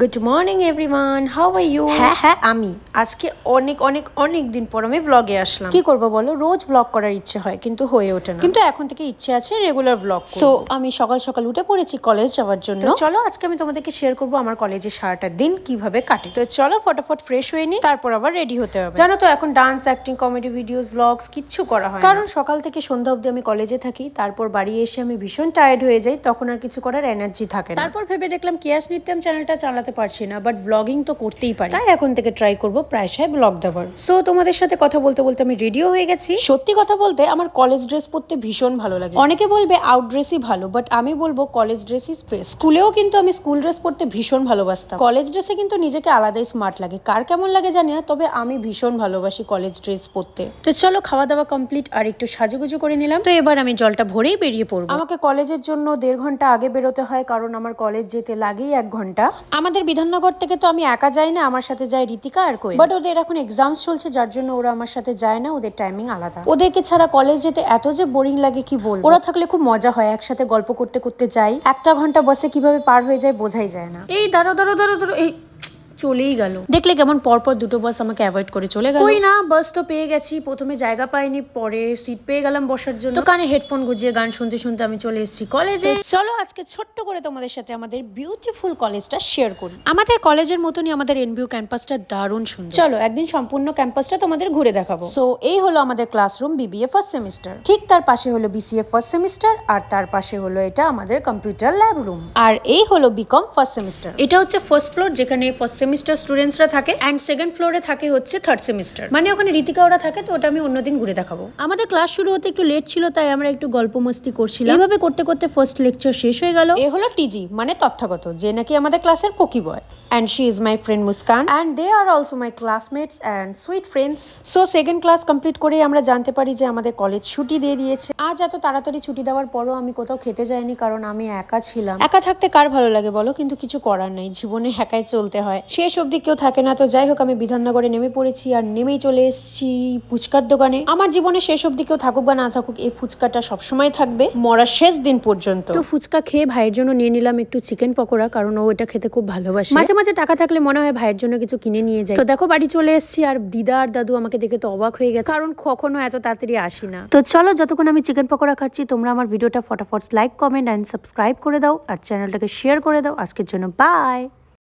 Good morning everyone, how are you? হ্যাঁ আমি আজকে অনেক দিন পর আমি ব্লগে আসলাম। কি করবো বলো, রোজ ব্লগ করার ইচ্ছে হয় কিন্তু হয়ে ওঠে না, কিন্তু এখন থেকে ইচ্ছে আছে রেগুলার ব্লগ। সো আমি সকাল সকাল উঠে পড়েছি কলেজ যাওয়ার জন্য। চলো আজকে আমি তোমাদেরকে শেয়ার করবো আমার কলেজে সারাটা দিন কিভাবে কাটে। তো চলো ফটাফট ফ্রেশ হয়ে নি, তারপর আবার রেডি হতে হবে। জানো তো এখন dance, acting, comedy videos, blogs কিচ্ছু করা হয় না, কারণ সকাল থেকে সন্ধ্যা অবধি আমি কলেজে থাকি। তারপর বাড়ি এসে আমি ভীষণ টায়ার্ড হয়ে যাই, তখন আর কিছু করার এনার্জি থাকে না। তারপর ভেবে দেখলাম কেয়াস নিত্যম চ্যানেলটা চালাতে পারছি না, বাট ব্লগিং তো করতেই পারি, তাই এখন থেকে ট্রাই করবো প্রায়শই ব্লগ দেওয়ার। সো তোমাদের সাথে কথা বলতে বলতে আমি রেডিও হয়ে গেছি। সত্যি কথা বলতে আমার কলেজ ড্রেস পরতে ভীষণ ভালো লাগে। অনেকে বলবে আউট ড্রেসই ভালো, বাট আমি বলবো কলেজ ড্রেস ইজ বেস্ট। স্কুলেও কিন্তু আমি স্কুল ড্রেস পরতে ভীষণ ভালোবাসতাম, কলেজ ড্রেসে কিন্তু নিজেকে আলাদাই স্মার্ট লাগে। কার কেমন লাগে জানি না, তবে আমি ভীষণ ভালোবাসি কলেজ ড্রেস পরতে। তো চলো খাওয়া দাওয়া কমপ্লিট, আর একটু সাজুগুজু করে নিলাম। তো এবার আমি জলটা ভরেই বেরিয়ে পড়বো। আমাকে কলেজের জন্য 1.5 ঘন্টা আগে বেরোতে হয়, কারণ আমার কলেজ যেতে লাগেই 1 ঘন্টা। আমাদের বিধাননগর থেকে তো আমি একা যাই না, আমার সাথে যায় ঋতিকা আর কোয়েল, বাট ওদের এখন এক্সামস চলছে, যার জন্য ওরা আমার সাথে যায় না, ওদের টাইমিং আলাদা। ওদেরকে ছাড়া কলেজ যেতে এত যে বোরিং লাগে কি বলবো। ওরা থাকলে খুব মজা হয়, একসাথে গল্প করতে করতে যাই। 1টা ঘন্টা বাসে কিভাবে পার হয়ে যায় বোঝাই যায় না। এই দাঁড়ো, এই চলেই গেল। দেখলে কেমন পরপর দুটো বাস আমাকে অ্যাভয়েড করে চলে গেল। কই না, বাস তো পেয়ে গেছি। প্রথমে জায়গা পাইনি, পরে সিট পেয়ে গেলাম বসার জন্য। তো কানে হেডফোন গুজিয়ে গান শুনতে শুনতে আমি চলে এসেছি কলেজে। চলো আজকে ছোট্ট করে তোমাদের সাথে আমাদের বিউটিফুল কলেজটা শেয়ার করি। আমাদের কলেজের মতনই আমাদের এনবিউ ক্যাম্পাসটা দারুণ সুন্দর। চলো একদিন সম্পূর্ণ ক্যাম্পাসটা তোমাদের ঘুরে দেখাবো। সো এই হলো আমাদের ক্লাসরুম, বিবিএ ফার্স্ট সেমিস্টার। ঠিক তার পাশে হলো বিসিএ ফার্স্ট সেমিস্টার, আর তার পাশে হলো এটা আমাদের কম্পিউটার ল্যাব রুম। আর এই হলো বিকম ফার্স্ট সেমিস্টার। এটা হচ্ছে ফার্স্ট ফ্লোর, যেখানে ফার্স্ট সেমিস্টার স্টুডেন্টসরা থাকে, এন্ড সেকেন্ড ফ্লোরে থাকে হচ্ছে থার্ড সেমিস্টার, মানে ওখানে ঋতিকা ওরা থাকে। তো ওটা আমি অন্যদিন ঘুরে দেখাবো। আমাদের ক্লাস শুরু হতে একটু লেট ছিল, তাই আমরা একটু গল্প মস্তি করছিলাম। এইভাবে করতে করতে ফার্স্ট লেকচার শেষ হয়ে গেল। এ হলো টিজি, মানে তথাগত, যে নাকি আমাদের ক্লাসের পকি বয়, and she is my friend Muskan, and they are also my classmates and sweet friends. So second class complete করে আমরা জানতে পারি যে আমাদের কলেজ ছুটি দিয়ে দিয়েছে। আজ এত তাড়াতাড়ি ছুটি দেওয়ার পরও আমি কোথাও খেতে যাইনি, কারণ আমি একা ছিলাম। একা থাকতে কার ভালো লাগে বলো, কিন্তু কিছু করার নেই, জীবনে একাই চলতে হয়। শেষ অবধি কেউ থাকে না। তো যাই হোক, আমি বিধাননগরে নেমে পড়েছি, আর নেমেই চলে এসেছি ফুচকার দোকানে। আমার জীবনে শেষ অবধি কেউ থাকুক বা না থাকুক, এই ফুচকাটা সবসময় থাকবে মরার শেষ দিন পর্যন্ত। তো ফুচকা খেয়ে ভাইয়ের জন্য নিয়ে নিলাম একটু চিকেন পকোড়া, কারণ ও এটা খেতে খুব ভালোবাসে। মাঝে মাঝে টাকা থাকলে মনে হয় ভাইয়ের জন্য কিছু কিনে নিয়ে যায়। তো দেখো বাড়ি চলে এসেছি, আর দিদা আর দাদু আমাকে দেখে তো অবাক হয়ে গেছে, কারণ কখনো এত তাড়াতাড়ি আসি না। তো চলো, যতক্ষণ আমি চিকেন পকোড়া খাচ্ছি, তোমরা আমার ভিডিওটা ফটাফট লাইক, কমেন্ট এন্ড সাবস্ক্রাইব করে দাও, আর চ্যানেলটাকে শেয়ার করে দাও। আজকের জন্য বাই।